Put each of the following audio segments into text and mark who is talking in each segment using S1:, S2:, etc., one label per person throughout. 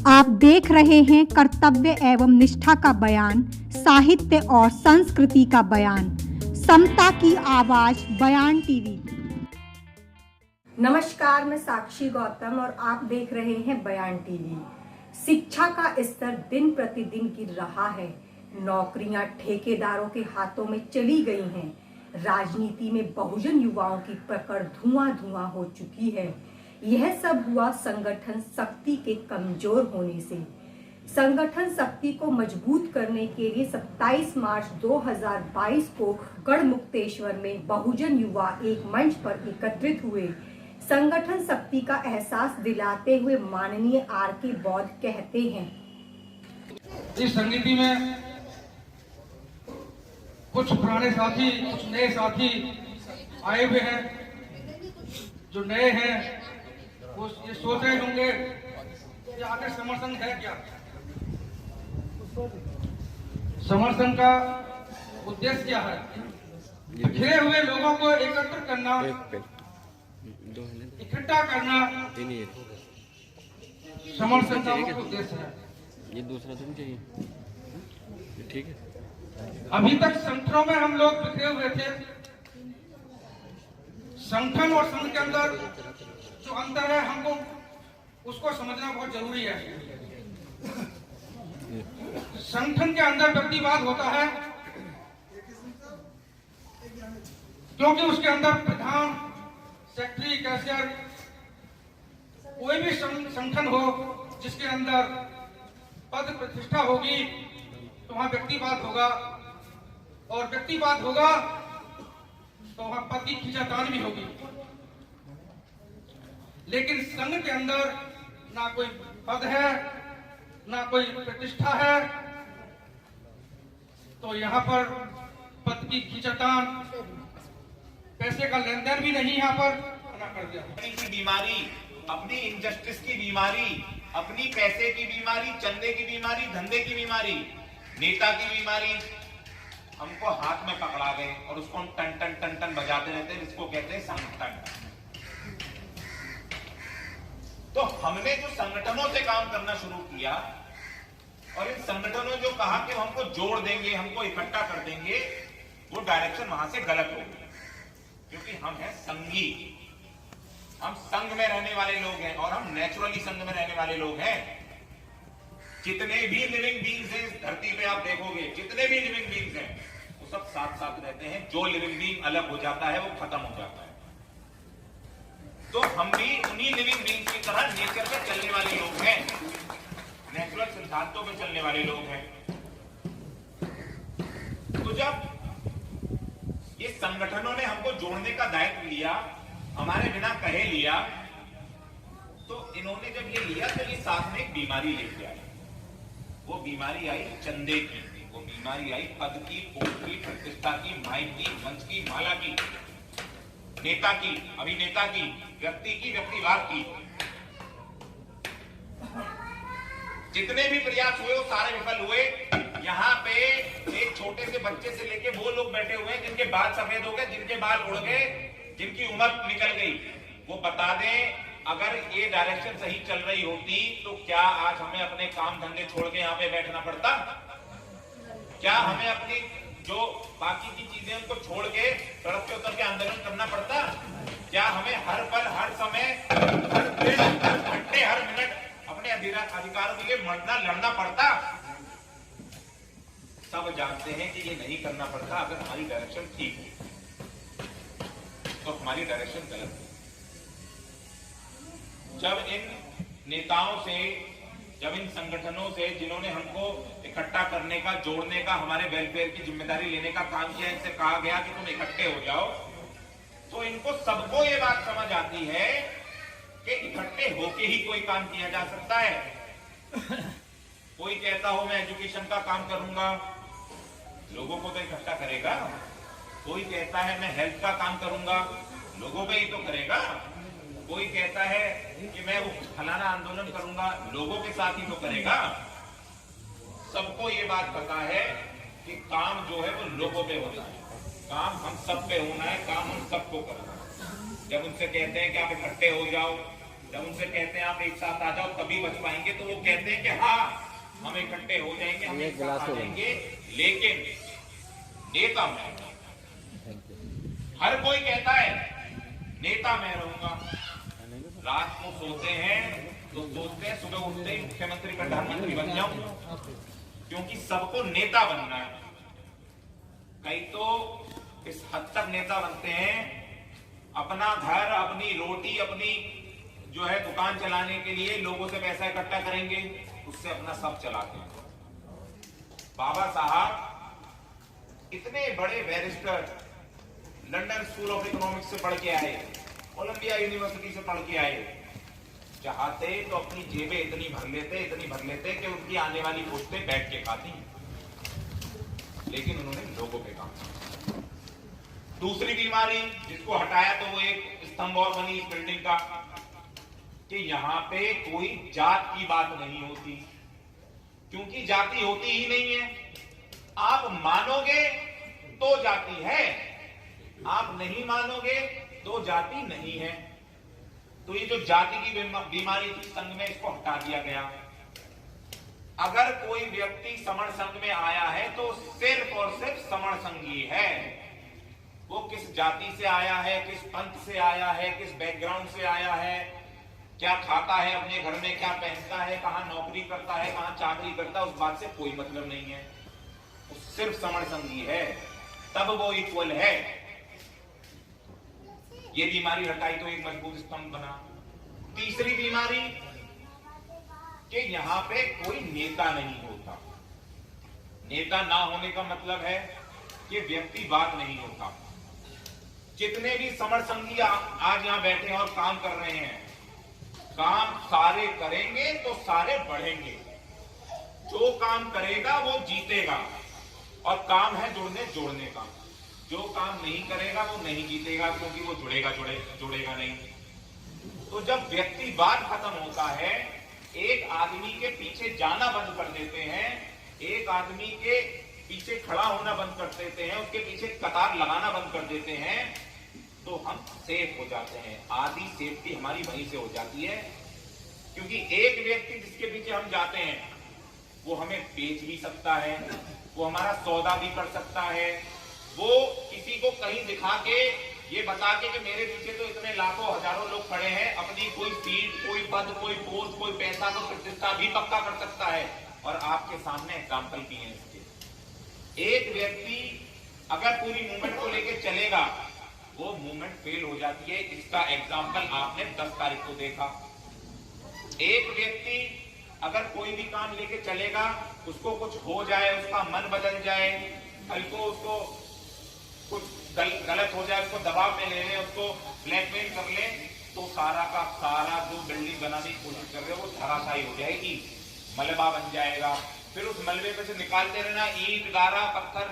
S1: आप देख रहे हैं कर्तव्य एवं निष्ठा का बयान, साहित्य और संस्कृति का बयान, समता की आवाज बयान टीवी।
S2: नमस्कार, मैं साक्षी गौतम और आप देख रहे हैं बयान टीवी। शिक्षा का स्तर दिन प्रतिदिन गिर रहा है। नौकरियां ठेकेदारों के हाथों में चली गई हैं। राजनीति में बहुजन युवाओं की पकड़ धुआं धुआं हो चुकी है। यह सब हुआ संगठन शक्ति के कमजोर होने से। संगठन शक्ति को मजबूत करने के लिए 27 मार्च 2022 को गढ़मुक्तेश्वर में बहुजन युवा एक मंच पर एकत्रित हुए। संगठन शक्ति का एहसास दिलाते हुए माननीय आर.के. बौद्ध कहते हैं,
S3: इस संगीति में कुछ पुराने साथी, कुछ नए साथी आए हुए हैं। जो नए हैं वो ये सोच रहे होंगे कि आखिर समर्थन है क्या। समर्थन का उद्देश्य क्या है? बिखरे हुए लोगों को एकत्र करना, इकट्ठा करना समर्थन का मुख्य उद्देश्य है।
S4: ये दूसरा तो नहीं चाहिए, ठीक है।
S3: अभी तक संगठनों में हम लोग बिखरे हुए थे। संगठन और संघ के अंदर जो अंतर है हमको उसको समझना बहुत जरूरी है। संगठन के अंदर व्यक्तिवाद होता है क्योंकि उसके अंदर प्रधान, सेक्रेटरी, कैशियर, कोई भी संगठन हो जिसके अंदर पद प्रतिष्ठा होगी तो वहां व्यक्तिवाद होगा, और व्यक्तिवाद होगा तो वहां पद की खींचातान भी होगी। लेकिन संघ के अंदर ना कोई पद है, ना कोई प्रतिष्ठा है, तो यहाँ पर पद की खींचातान, पैसे का लेन देन भी नहीं यहाँ पर मना कर दिया।
S5: की बीमारी, अपनी इनजस्टिस की बीमारी, अपनी पैसे की बीमारी, चंदे की बीमारी, धंधे की बीमारी, नेता की बीमारी, हमको हाथ में पकड़ा गए और उसको हम टन टन टन टन बजाते रहते हैं, जिसको कहते हैं संगठन। तो हमने जो संगठनों से काम करना शुरू किया और इन संगठनों ने जो कहा कि हमको जोड़ देंगे, हमको इकट्ठा कर देंगे, वो डायरेक्शन वहां से गलत हो गई। क्योंकि हम हैं संघी, हम संघ में रहने वाले लोग हैं और हम नेचुरली संघ में रहने वाले लोग हैं। जितने भी लिविंग बीइंग्स हैं इस धरती पे आप देखोगे, जितने भी लिविंग बीइंग्स हैं वो सब साथ साथ रहते हैं। जो लिविंग बीइंग अलग हो जाता है वो खत्म हो जाता है। तो हम भी उन्हीं लिविंग बीइंग्स की तरह नेचर पे चलने वाले लोग हैं, नेचुरल सिद्धांतों पे चलने वाले लोग हैं। तो जब ये संगठनों ने हमको जोड़ने का दायित्व लिया, हमारे बिना कहे लिया, तो इन्होंने जब ये लिया तो ये साथ में एक बीमारी लेके आए। वो बीमारी आई चंदे की, वो बीमारी आई पद की, पोस्ट की, प्रतिष्ठा की, माइक की, मंच की, माला की, नेता की, अभिनेता की, व्यक्ति की, व्यक्तिवाद की। जितने भी प्रयास हुए वो सारे विफल हुए। यहाँ पे एक छोटे से बच्चे से लेके वो लोग बैठे हुए हैं जिनके बाल सफेद हो गए, जिनके बाल उड़ गए, जिनकी उम्र निकल गई। वो बता दें, अगर ये डायरेक्शन सही चल रही होती तो क्या आज हमें अपने काम धंधे छोड़ के यहाँ पे बैठना पड़ता? क्या हमें अपनी जो बाकी की चीजें उनको छोड़ के सड़क पे उतर के आंदोलन करना पड़ता? क्या हमें हर पल, हर समय, हर दिन, हर घंटे, हर मिनट अपने अधिकारों के लिए लड़ना पड़ता? सब जानते हैं कि ये नहीं करना पड़ता अगर हमारी डायरेक्शन ठीक है, तो हमारी डायरेक्शन गलत है। जब इन नेताओं से, जब इन संगठनों से जिन्होंने हमको इकट्ठा करने का, जोड़ने का, हमारे वेलफेयर की जिम्मेदारी लेने का काम किया, इनसे कहा गया कि तुम इकट्ठे हो जाओ, तो इनको सबको ये बात समझ आती है कि इकट्ठे होके ही कोई काम किया जा सकता है। कोई कहता हो मैं एजुकेशन का काम करूंगा, लोगों को तो इकट्ठा करेगा। कोई कहता है मैं हेल्थ का काम करूंगा, लोगों पे ही तो करेगा। कोई कहता है कि मैं वो फलाना आंदोलन करूंगा, लोगों के साथ ही तो करेगा। सबको ये बात पता है कि काम जो है वो लोगों पे होना है, काम हम सब पे होना है, काम हम सबको करना है। जब उनसे कहते हैं कि आप इकट्ठे हो जाओ, जब उनसे कहते हैं आप एक साथ आ जाओ तभी बच पाएंगे, तो वो कहते हैं कि हाँ हम इकट्ठे हो जाएंगे, हम एक साथ आ जाएंगे, लेकिन नेता मैं रहूंगा। हर कोई कहता है नेता मैं रहूंगा, रात को सोते हैं तो सोचते हैं सुबह उठते ही मुख्यमंत्री प्रधानमंत्री बन जाऊं, क्योंकि सबको नेता बनना है। कई तो इस हद तक नेता बनते हैं, अपना घर, अपनी रोटी, अपनी जो है दुकान चलाने के लिए लोगों से पैसा इकट्ठा करेंगे, उससे अपना सब चलाते हैं। बाबा साहब इतने बड़े barrister, London school of economics से पढ़ के आए, कोलंबिया यूनिवर्सिटी से पढ़ के आए, चाहते तो अपनी जेबें इतनी भर लेते कि उनकी आने वाली पोस्टें बैठ के खाती, लेकिन उन्होंने लोगों पे काम किया। दूसरी बीमारी जिसको हटाया तो वो एक स्तंभ और बनी इस बिल्डिंग का, कि यहां पे कोई जात की बात नहीं होती, क्योंकि जाति होती ही नहीं है। आप मानोगे तो जाति है, आप नहीं मानोगे तो जाति नहीं है। तो ये जो जाति की बीमारी थी संघ में, इसको हटा दिया गया। अगर कोई व्यक्ति समण संघ में आया है तो सिर्फ और सिर्फ समण संघी है। वो किस जाति से आया है, किस पंथ से आया है, किस बैकग्राउंड से आया है, क्या खाता है अपने घर में, क्या पहनता है, कहां नौकरी करता है, कहां चाकरी करता है, उस बात से कोई मतलब नहीं है। वो सिर्फ समण संघी है, तब वो इक्वल है। ये बीमारी हटाई तो एक मजबूत स्तंभ बना। तीसरी बीमारी कि यहां पे कोई नेता नहीं होता। नेता ना होने का मतलब है कि व्यक्तिवाद नहीं होता। जितने भी समण संघी आज यहां बैठे हैं और काम कर रहे हैं, काम सारे करेंगे तो सारे बढ़ेंगे। जो काम करेगा वो जीतेगा, और काम है जुड़ने जोड़ने का। जो काम नहीं करेगा वो नहीं जीतेगा, क्योंकि वो जुड़ेगा नहीं। तो जब व्यक्तिवाद खत्म होता है, एक आदमी के पीछे जाना बंद कर देते हैं, एक आदमी के पीछे खड़ा होना बंद कर देते हैं, उसके पीछे कतार लगाना बंद कर देते हैं, तो हम सेफ हो जाते हैं। आधी सेफ्टी हमारी वहीं से हो जाती है, क्योंकि एक व्यक्ति जिसके पीछे हम जाते हैं वो हमें बेच भी सकता है, वो हमारा सौदा भी कर सकता है, वो किसी को कहीं दिखा के ये बता के कि मेरे पीछे तो इतने लाखों हजारों लोग खड़े हैं, अपनी कोई सीट, कोई पद, कोई पोस्ट, कोई पैसा, कोई प्रतिष्ठा भी पक्का कर सकता है। और आपके सामने एग्जाम्पल भी है इसके। एक व्यक्ति अगर पूरी मूवमेंट को लेकर चलेगा, वो मूवमेंट फेल हो जाती है। इसका एग्जाम्पल आपने 10 तारीख को देखा। एक व्यक्ति अगर कोई भी काम लेके चलेगा, उसको कुछ हो जाए, उसका मन बदल जाए, कल को उसको कुछ गलत हो जाए, उसको दबाव में ले ले, उसको ब्लैकमेल कर ले, तो सारा का सारा जो बिल्डिंग बनाने की कोशिश कर रहे हो वो धराशायी हो जाएगी, मलबा बन जाएगा। फिर उस मलबे पे से निकालते रहना ईंट, गारा, पत्थर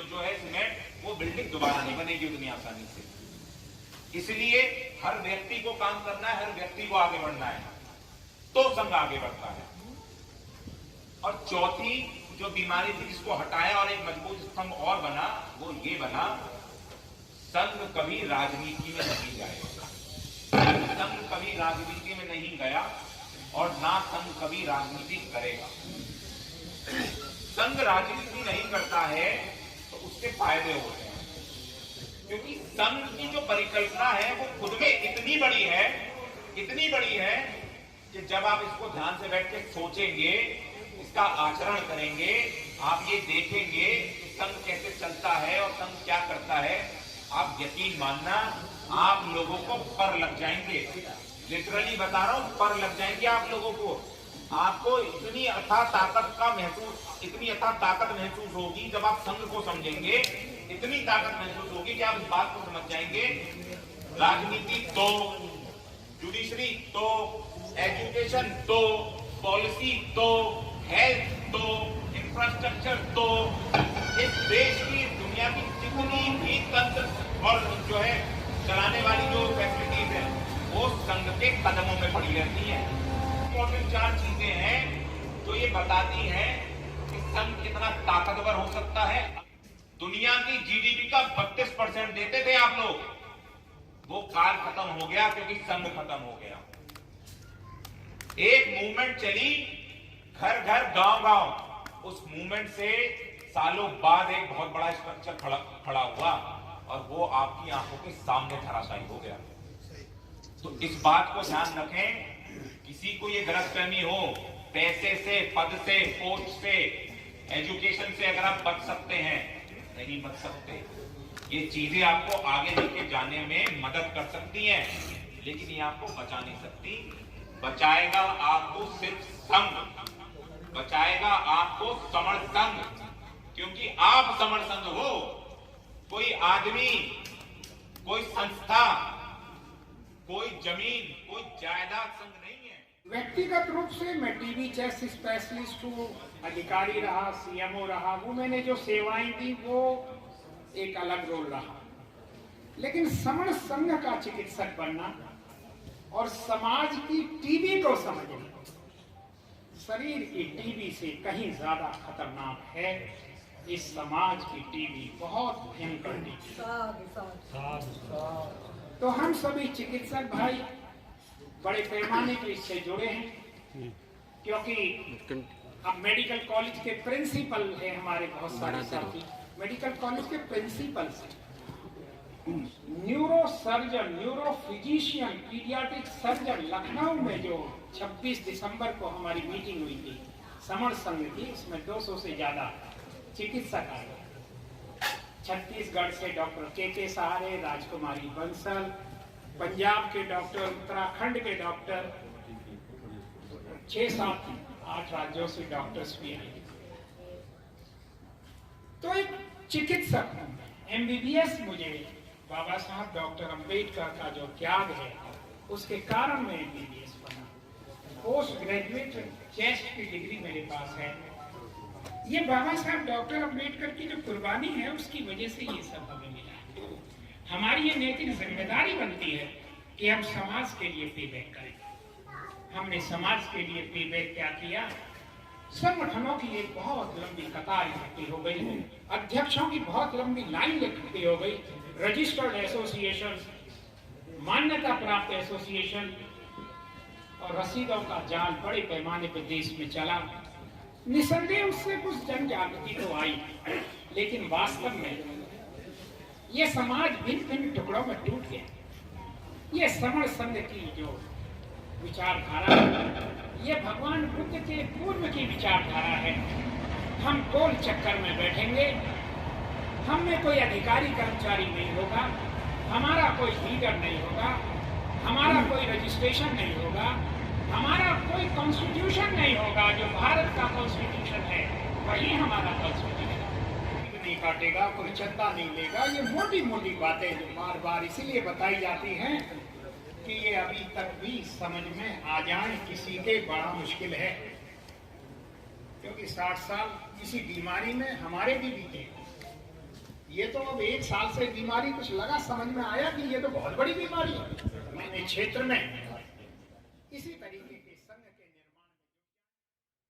S5: जो है सीमेंट, वो बिल्डिंग दोबारा नहीं बनेगी उतनी आसानी से। इसलिए हर व्यक्ति को काम करना है, हर व्यक्ति को आगे बढ़ना है, तो संघ आगे बढ़ता है। और चौथी जो बीमारी थी जिसको हटाया और एक मजबूत स्तंभ और बना, वो ये बना, संघ कभी राजनीति में नहीं जाएगा। संघ कभी राजनीति में नहीं गया और ना संघ कभी राजनीति करेगा। संघ राजनीति नहीं करता है तो उसके फायदे होते हैं, क्योंकि संघ की जो परिकल्पना है वो खुद में इतनी बड़ी है कि जब आप इसको ध्यान से बैठ के सोचेंगे, इसका आचरण करेंगे, आप ये देखेंगे कि संघ कैसे चलता है और संघ क्या करता है, आप यकीन मानना आप लोगों को पर लग जाएंगे। लिटरली बता रहा हूं, पर लग जाएंगे आप लोगों को। आपको इतनी अथाह ताकत महसूस होगी जब आप संघ को समझेंगे, इतनी ताकत महसूस होगी कि आप इस बात को समझ जाएंगे, राजनीति तो, जुडिशरी तो, एजुकेशन तो, पॉलिसी तो, हेल्थ तो, इंफ्रास्ट्रक्चर तो, इस देश की, दुनिया की जितनी भी तंत्र और जो है चलाने वाली जो फैसिलिटीज है, वो संघ के कदमों में पड़ी रहती है। इंपॉर्टेंट 4 चीजें हैं जो ये बताती हैं कि संघ कितना ताकतवर हो सकता है। दुनिया की जीडीपी का 32% देते थे आप लोग, वो काल खत्म हो गया क्योंकि संघ खत्म हो गया। एक मूवमेंट चली, घर घर गांव गांव। उस मूवमेंट से सालों बाद एक बहुत बड़ा स्ट्रक्चर खड़ा हुआ और वो आपकी आंखों के सामने धराशायी हो गया। तो इस बात को ध्यान रखें, किसी को ये गलतफहमी हो, पैसे से, पद से, पोस्ट से, एजुकेशन से अगर आप बच सकते हैं, नहीं बच सकते। ये चीजें आपको आगे लेके जाने में मदद कर सकती हैं, लेकिन ये आपको बचा नहीं सकती। बचाएगा आपको सिर्फ संघ, बचाएगा आपको समर संघ, क्योंकि आप समर संघ हो। कोई आदमी, कोई संस्था, कोई जमीन, कोई जायदाद संघ नहीं है।
S6: व्यक्तिगत रूप से मैं टीबी चेस्ट स्पेशलिस्ट हूँ, अधिकारी रहा, सीएमओ रहा, वो मैंने जो सेवाएं दी वो एक अलग रोल रहा। लेकिन समर संघ का चिकित्सक बनना और समाज की टीबी को समझना, शरीर की टीबी से कहीं ज्यादा खतरनाक है इस समाज की टीबी, बहुत भयंकर टीबी। तो हम सभी चिकित्सक भाई बड़े पैमाने पे इससे जुड़े हैं, क्योंकि अब मेडिकल कॉलेज के प्रिंसिपल हैं हमारे बहुत सारे साथी, मेडिकल कॉलेज के प्रिंसिपल हैं, neuro surgeon, neuro physician, paediatric surgeon. Lucknow में जो 26 दिसंबर को हमारी मीटिंग हुई थी समर संघ की, उसमें 200 से ज्यादा चिकित्सक आए। छत्तीसगढ़ से डॉक्टर के सहारे, राजकुमारी बंसल, पंजाब के डॉक्टर, उत्तराखंड के डॉक्टर, 6-7-8 राज्यों से डॉक्टर्स भी आए। तो एक चिकित्सक हूं, एमबीबीएस मुझे बाबा साहब डॉक्टर अंबेडकर का जो त्याग है उसके कारण मैं एमबीबीएस बना। पोस्ट ग्रेजुएट चेस्ट की डिग्री मेरे पास है। ये बाबा साहब डॉक्टर अंबेडकर की जो कुर्बानी है उसकी वजह से ये सब हमें मिला। हमारी ये नैतिक जिम्मेदारी बनती है कि हम समाज के लिए पेबैक करें। हमने समाज के लिए पेबैक क्या किया? संगठनों की एक बहुत लंबी कतार इकट्ठी हो गई, अध्यक्षों की बहुत लंबी लाइन इकट्ठी हो गई, रजिस्टर्ड एसोसिएशन, मान्यता प्राप्त एसोसिएशन और रसीदों का जाल बड़े पैमाने पर देश में चला। निसंदेह उससे कुछ जन जागृति तो आई, लेकिन वास्तव में ये समाज भिन्न भिन्न टुकड़ों में टूट गया। ये समर संघ की जो विचारधारा है, ये भगवान बुद्ध के पूर्व की विचारधारा है। हम गोल चक्कर में बैठेंगे, हम में कोई अधिकारी कर्मचारी नहीं होगा, हमारा कोई लीडर नहीं होगा, हमारा कोई रजिस्ट्रेशन नहीं होगा, हमारा कोई कॉन्स्टिट्यूशन नहीं होगा। जो भारत का कॉन्स्टिट्यूशन है वही हमारा कॉन्स्टिट्यूशन नहीं काटेगा, कोई चंदा नहीं लेगा। ये मोटी मोटी बातें जो बार बार इसीलिए बताई जाती हैं कि ये अभी तक भी समझ में आ जाए किसी के बड़ा मुश्किल है, क्योंकि 60 साल इसी बीमारी में हमारे भी बीते। ये तो अब 1 साल से बीमारी कुछ लगा, समझ में आया कि ये तो बहुत बड़ी बीमारी है। मैंने क्षेत्र में इसी तरीके